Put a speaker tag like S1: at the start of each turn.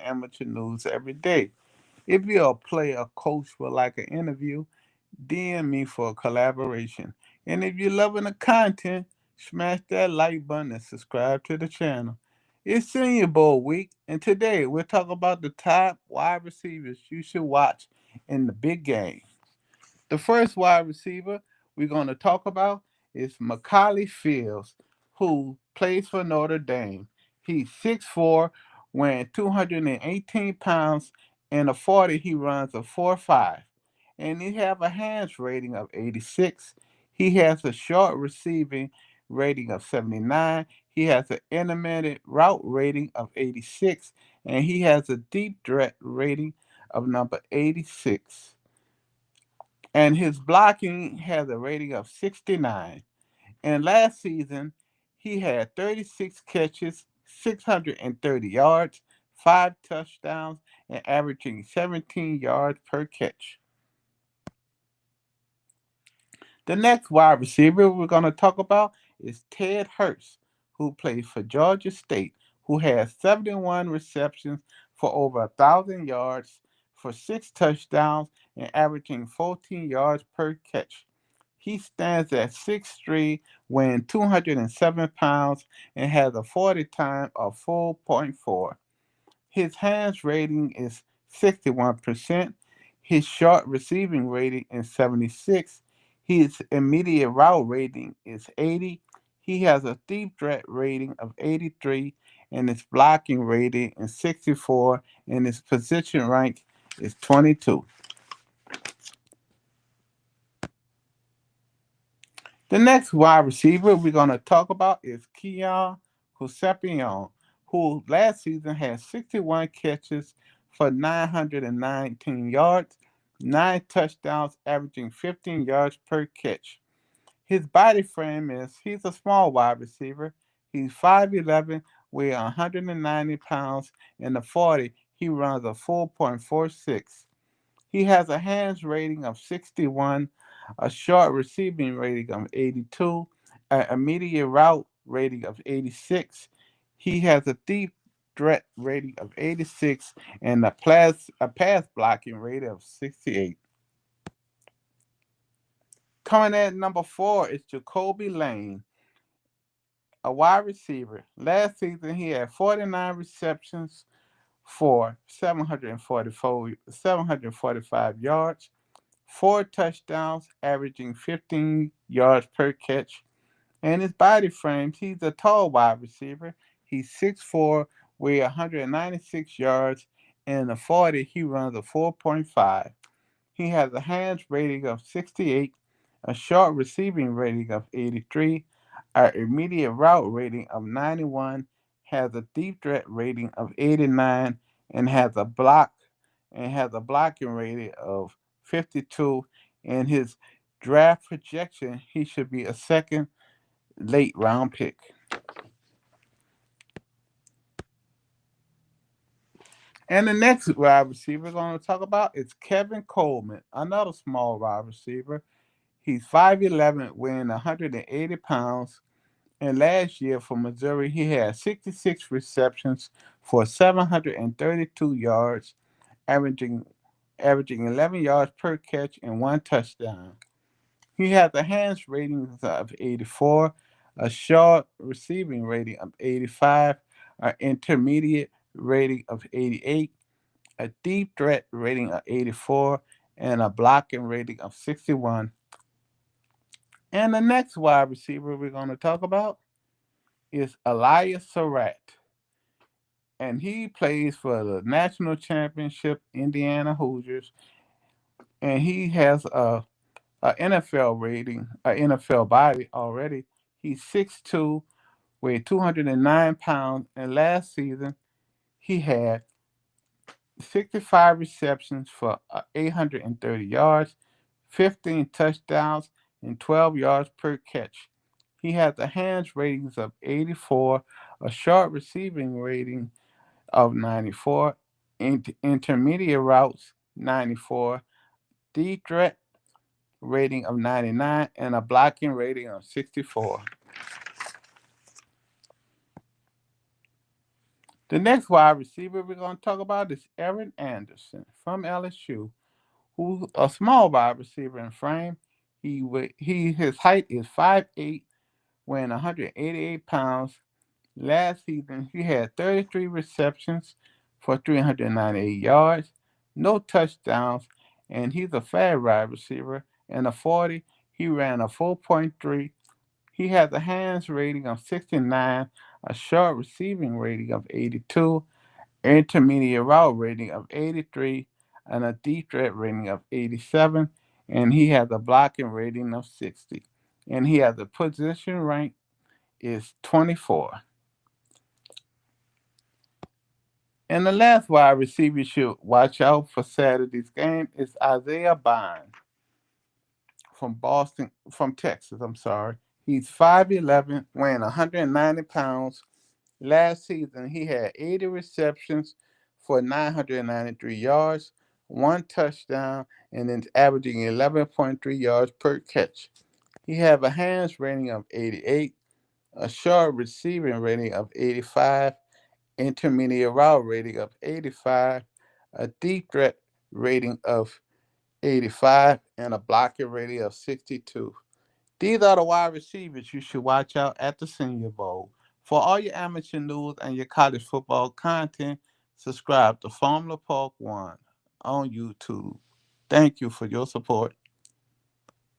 S1: amateur news every day. If you're a player, a coach would like an interview, DM me for a collaboration. And if you're loving the content, smash that like button and subscribe to the channel. It's Senior Bowl week, and today we'll talk about the top wide receivers you should watch in the big game. The first wide receiver we're going to talk about is Macaulay Fields, who plays for Notre Dame. He's 6'4", weighing 218 pounds, and a 40 he runs a 4.5. And he have a hands rating of 86. He has a short receiving rating of 79. He has an intermediate route rating of 86, and he has a deep threat rating of number 86, and his blocking has a rating of 69. And last season, he had 36 catches, 630 yards, 5 touchdowns, and averaging 17 yards per catch. The next wide receiver we're going to talk about is Ted Hurst, who plays for Georgia State, who has 71 receptions for over 1,000 yards, for 6 touchdowns, and averaging 14 yards per catch. He stands at 6'3", weighing 207 pounds, and has a 40 time of 4.4. His hands rating is 61%. His short receiving rating is 76. His immediate route rating is 80. He has a deep threat rating of 83, and his blocking rating is 64, and his position rank is 22. The next wide receiver we're going to talk about is Keon Kusepion, who last season had 61 catches for 919 yards, 9 touchdowns, averaging 15 yards per catch. His body frame is he's a small wide receiver. He's 5'11", weighs 190 pounds, and the 40 he runs a 4.46. He has a hands rating of 61, a short receiving rating of 82, an immediate route rating of 86. He has a deep threat rating of 86 and a pass blocking rating of 68. Coming at number 4 is Jacoby Lane, a wide receiver. Last season he had 49 receptions for 745 yards, 4 touchdowns, averaging 15 yards per catch. And his body frame, he's a tall wide receiver. He's 6'4", weighs 196 yards, and the 40 he runs a 4.5. He has a hands rating of 68, a short receiving rating of 83, an immediate route rating of 91, has a deep threat rating of 89, and has a blocking rating of 52. In his draft projection, he should be a second late round pick. And the next wide receiver we're going to talk about is Kevin Coleman, another small wide receiver. He's 5'11", weighing 180 pounds. And last year for Missouri, he had 66 receptions for 732 yards, averaging 11 yards per catch and 1 touchdown. He has a hands rating of 84, a short receiving rating of 85, an intermediate rating of 88, a deep threat rating of 84, and a blocking rating of 61. And the next wide receiver we're going to talk about is Elias Surratt. And he plays for the national championship Indiana Hoosiers. And he has a NFL rating, a NFL body already. He's 6'2", weighed 209 pounds, and last season he had 65 receptions for 830 yards, 15 touchdowns, and 12 yards per catch. He has a hands ratings of 84, a short receiving rating of 94, intermediate routes 94, deep threat rating of 99, and a blocking rating of 64. The next wide receiver we're going to talk about is Aaron Anderson from LSU, who's a small wide receiver in frame. His height is 5'8", weighing 188 pounds. Last season, he had 33 receptions for 398 yards, no touchdowns, and he's a fast wide receiver. In a 40, he ran a 4.3. He has a hands rating of 69, a short receiving rating of 82, intermediate route rating of 83, and a deep threat rating of 87, and he has a blocking rating of 60. And he has a position rank is 24. And the last wide receiver you should watch out for Saturday's game is Isaiah Bond from Texas. I'm sorry. He's 5'11", weighing 190 pounds. Last season, he had 80 receptions for 993 yards, one touchdown, and is averaging 11.3 yards per catch. He have a hands rating of 88, a short receiving rating of 85, intermediate route rating of 85, a deep threat rating of 85, and a blocking rating of 62. These are the wide receivers you should watch out at the Senior Bowl. For all your amateur news and your college football content, subscribe to Formula Park 1 on YouTube. Thank you for your support.